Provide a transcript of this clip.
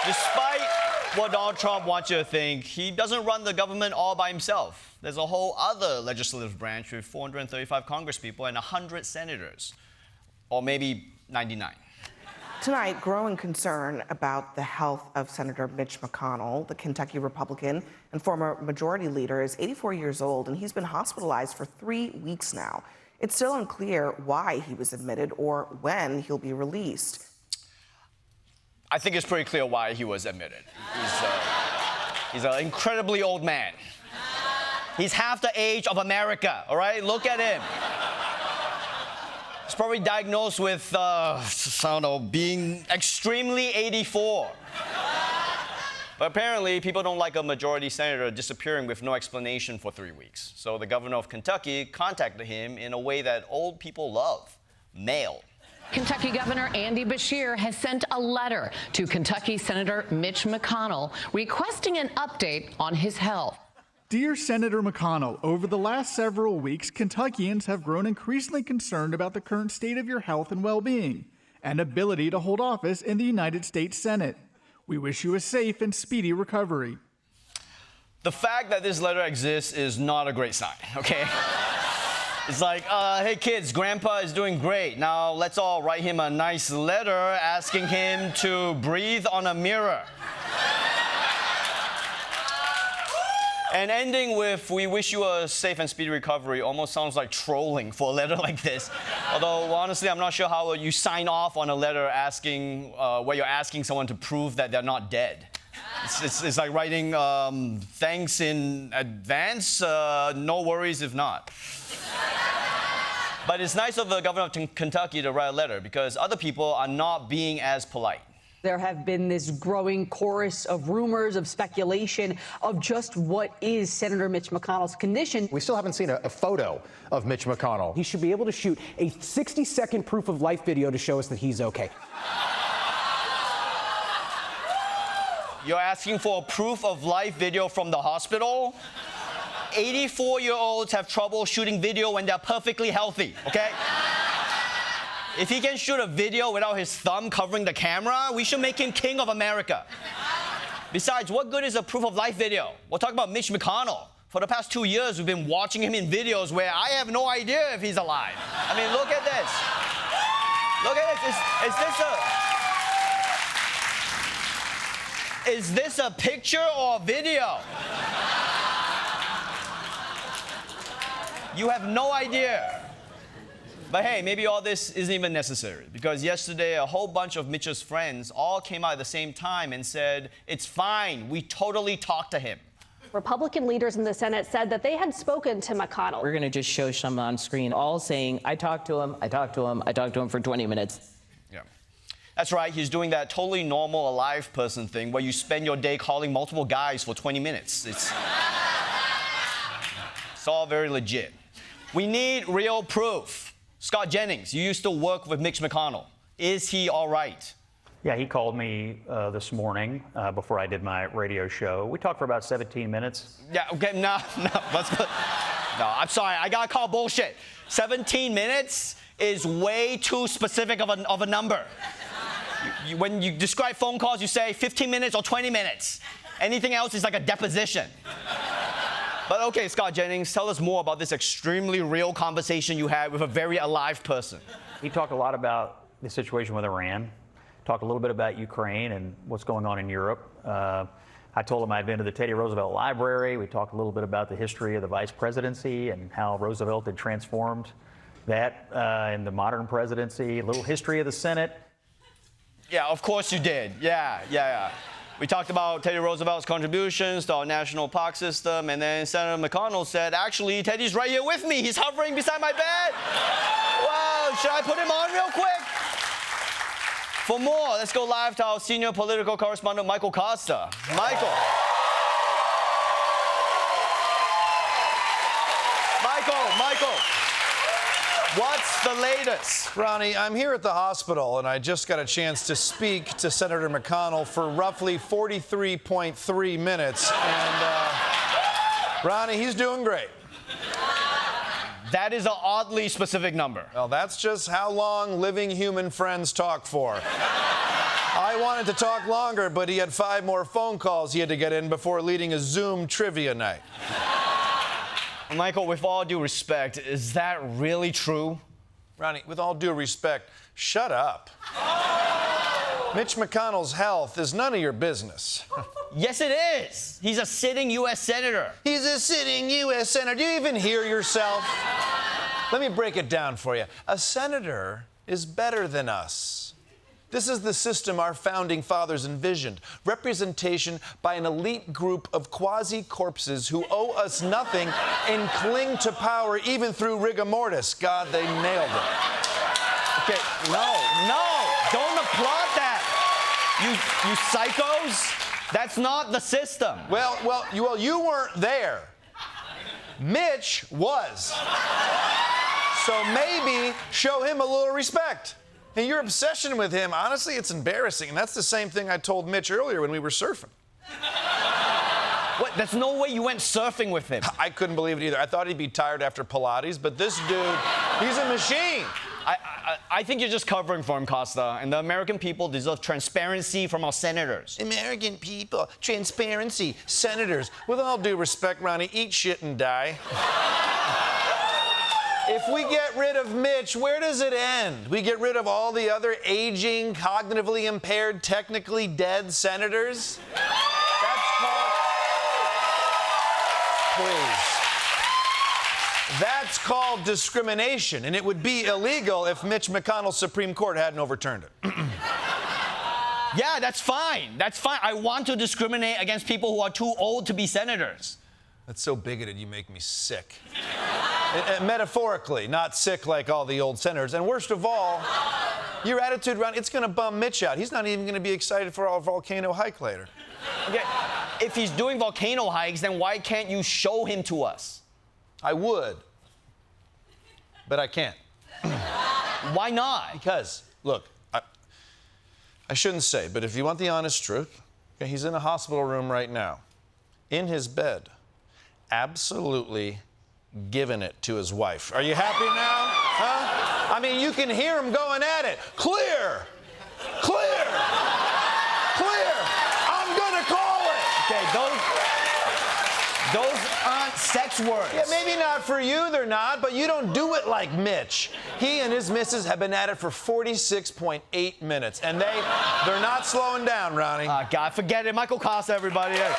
Despite what Donald Trump wants you to think, he doesn't run the government all by himself. There's a whole other legislative branch with 435 congresspeople and 100 senators. Or maybe 99. Tonight, growing concern about the health of Senator Mitch McConnell, the Kentucky Republican and former majority leader, is 84 years old, and he's been hospitalized for 3 weeks now. It's still unclear why he was admitted or when he'll be released. I think it's pretty clear why he was admitted. He's an incredibly old man. He's half the age of America, all right? Look at him. He's probably diagnosed with, I don't know, being extremely 84. But apparently, people don't like a majority senator disappearing with no explanation for 3 weeks. So the governor of Kentucky contacted him in a way that old people love, mail. Kentucky Governor Andy Beshear has sent a letter to Kentucky Senator Mitch McConnell requesting an update on his health. Dear Senator McConnell, over the last several weeks, Kentuckians have grown increasingly concerned about the current state of your health and well-being and ability to hold office in the United States Senate. We wish you a safe and speedy recovery. The fact that this letter exists is not a great sign, okay? It's like, hey kids, Grandpa is doing great. Now let's all write him a nice letter asking him to breathe on a mirror. And ending with, we wish you a safe and speedy recovery almost sounds like trolling for a letter like this. Although, honestly, I'm not sure how you sign off on a letter asking, where you're asking someone to prove that they're not dead. It's like writing, thanks in advance, no worries if not. But it's nice of the governor of Kentucky to write a letter because other people are not being as polite. There have been this growing chorus of rumors, of speculation of just what is Senator Mitch McConnell's condition. We still haven't seen a photo of Mitch McConnell. He should be able to shoot a 60-second proof of life video to show us that he's okay. You're asking for a proof of life video from the hospital? 84-year-olds have trouble shooting video when they're perfectly healthy, okay? If he can shoot a video without his thumb covering the camera, we should make him king of America. Besides, what good is a proof of life video? We'll talk about Mitch McConnell. For the past 2 years, we've been watching him in videos where I have no idea if he's alive. I mean, look at this. Look at this. Is this a picture or a video? You have no idea. But hey, maybe all this isn't even necessary because yesterday a whole bunch of Mitch's friends all came out at the same time and said, it's fine, we totally talked to him. Republican leaders in the Senate said that they had spoken to McConnell. We're going to just show some on screen, all saying, I talked to him, I talked to him, I talked to him for 20 minutes. Yeah. That's right, he's doing that totally normal alive person thing where you spend your day calling multiple guys for 20 minutes. It's all very legit. We need real proof. Scott Jennings, you used to work with Mitch McConnell. Is he all right? Yeah, he called me this morning before I did my radio show. We talked for about 17 minutes. Yeah, okay, no, I'm sorry, I gotta call bullshit. 17 minutes is way too specific of a number. When you describe phone calls, you say 15 minutes or 20 minutes. Anything else is like a deposition. But okay, Scott Jennings, tell us more about this extremely real conversation you had with a very alive person. He talked a lot about the situation with Iran, talked a little bit about Ukraine and what's going on in Europe. I told him I'd been to the Teddy Roosevelt Library. We talked a little bit about the history of the vice presidency and how Roosevelt had transformed that in the modern presidency, a little history of the Senate. Yeah, of course you did. Yeah. We talked about Teddy Roosevelt's contributions to our national park system, and then Senator McConnell said, actually, Teddy's right here with me. He's hovering beside my bed. Wow, should I put him on real quick? For more, let's go live to our senior political correspondent, Michael Costa. Michael. What's the latest? Ronnie, I'm here at the hospital, and I just got a chance to speak to Senator McConnell for roughly 43.3 minutes. And, Ronnie, he's doing great. That is an oddly specific number. Well, that's just how long living human friends talk for. I wanted to talk longer, but he had 5 more phone calls he had to get in before leading a Zoom trivia night. Michael, with all due respect, is that really true? Ronnie, with all due respect, shut up. Mitch McConnell's health is none of your business. Yes, it is. He's a sitting U.S. senator. He's a sitting U.S. senator. Do you even hear yourself? Let me break it down for you. A senator is better than us. This is the system our founding fathers envisioned. Representation by an elite group of quasi-corpses who owe us nothing and cling to power even through rigor mortis. God, they nailed it. Okay, no, don't applaud that. You psychos. That's not the system. Well, you weren't there. Mitch was. So maybe show him a little respect. And your obsession with him, honestly, it's embarrassing. And that's the same thing I told Mitch earlier when we were surfing. What? There's no way you went surfing with him. I couldn't believe it either. I thought he'd be tired after Pilates, but this dude, he's a machine. I think you're just covering for him, Costa. And the American people deserve transparency from our senators. American people, transparency, senators. With all due respect, Ronnie, eat shit and die. If we get rid of Mitch, where does it end? We get rid of all the other aging, cognitively impaired, technically dead senators? That's called... Please. That's called discrimination, and it would be illegal if Mitch McConnell's Supreme Court hadn't overturned it. Yeah, that's fine. That's fine. I want to discriminate against people who are too old to be senators. That's so bigoted, you make me sick. And metaphorically, not sick like all the old senators. And worst of all, your attitude, Ron, it's going to bum Mitch out. He's not even going to be excited for our volcano hike later. Okay, if he's doing volcano hikes, then why can't you show him to us? I would, but I can't. Why not? Because, look, I shouldn't say, but if you want the honest truth, okay, he's in a hospital room right now, in his bed, absolutely giving it to his wife. Are you happy now? Huh? I mean, you can hear him going at it. Clear! Clear! Clear! I'm gonna call it! Okay, those aren't sex words. Yeah, maybe not for you, they're not, but you don't do it like Mitch. He and his missus have been at it for 46.8 minutes, and they're not slowing down, Ronnie. God, forget it. Michael Costa, everybody. Hey.